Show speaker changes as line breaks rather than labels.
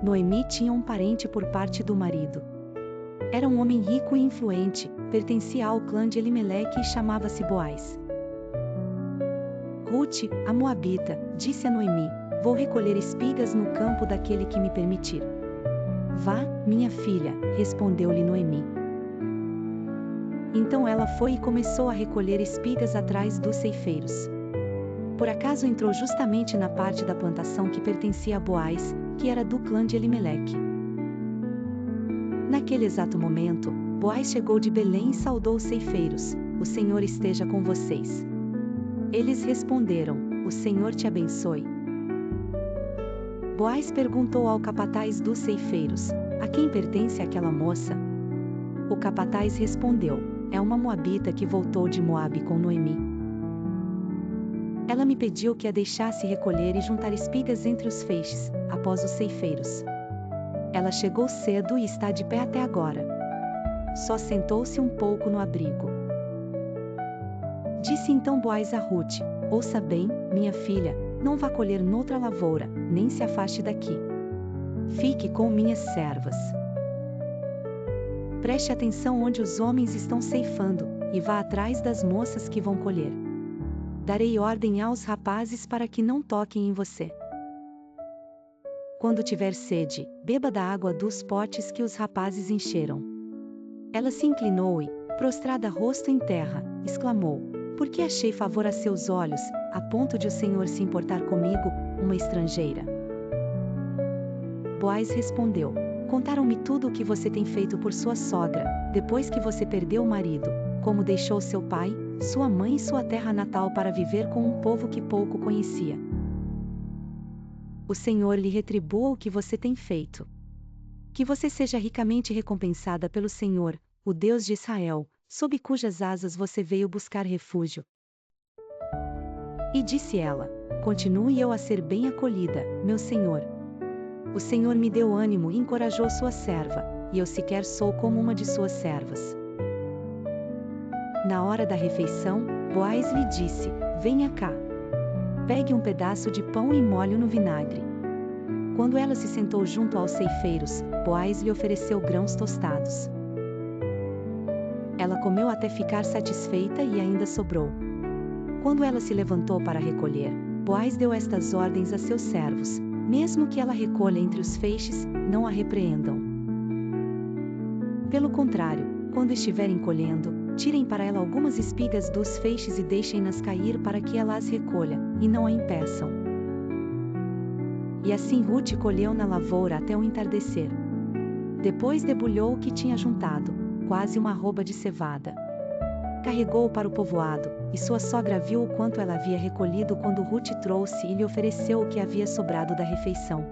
Noemi tinha um parente por parte do marido. Era um homem rico e influente, pertencia ao clã de Elimeleque e chamava-se Boaz. Ruth, a moabita, disse a Noemi: vou recolher espigas no campo daquele que me permitir. Vá, minha filha, respondeu-lhe Noemi. Então ela foi e começou a recolher espigas atrás dos ceifeiros. Por acaso entrou justamente na parte da plantação que pertencia a Boaz, que era do clã de Elimeleque. Naquele exato momento, Boaz chegou de Belém e saudou os ceifeiros: o Senhor esteja com vocês. Eles responderam: o Senhor te abençoe. Boaz perguntou ao capataz dos ceifeiros: a quem pertence aquela moça? O capataz respondeu: é uma moabita que voltou de Moabe com Noemi. Ela me pediu que a deixasse recolher e juntar espigas entre os feixes, após os ceifeiros. Ela chegou cedo e está de pé até agora. Só sentou-se um pouco no abrigo. Disse então Boaz a Ruth: ouça bem, minha filha, não vá colher noutra lavoura, nem se afaste daqui. Fique com minhas servas. Preste atenção onde os homens estão ceifando, e vá atrás das moças que vão colher. Darei ordem aos rapazes para que não toquem em você. Quando tiver sede, beba da água dos potes que os rapazes encheram. Ela se inclinou e, prostrada rosto em terra, exclamou: por que achei favor a seus olhos, a ponto de o Senhor se importar comigo, uma estrangeira? Boaz respondeu: contaram-me tudo o que você tem feito por sua sogra, depois que você perdeu o marido, como deixou seu pai, sua mãe e sua terra natal para viver com um povo que pouco conhecia. O Senhor lhe retribua o que você tem feito. Que você seja ricamente recompensada pelo Senhor, o Deus de Israel, sob cujas asas você veio buscar refúgio. E disse ela: continue eu a ser bem acolhida, meu Senhor. O Senhor me deu ânimo e encorajou sua serva, e eu sequer sou como uma de suas servas. Na hora da refeição, Boaz lhe disse: venha cá. Pegue um pedaço de pão e molhe-o no vinagre. Quando ela se sentou junto aos ceifeiros, Boaz lhe ofereceu grãos tostados. Ela comeu até ficar satisfeita e ainda sobrou. Quando ela se levantou para recolher, Boaz deu estas ordens a seus servos: mesmo que ela recolha entre os feixes, não a repreendam. Pelo contrário, quando estiverem colhendo, tirem para ela algumas espigas dos feixes e deixem-nas cair para que ela as recolha, e não a impeçam. E assim Ruth colheu na lavoura até o entardecer. Depois debulhou o que tinha juntado, quase uma arroba de cevada. Carregou-o para o povoado, e sua sogra viu o quanto ela havia recolhido quando Ruth trouxe e lhe ofereceu o que havia sobrado da refeição.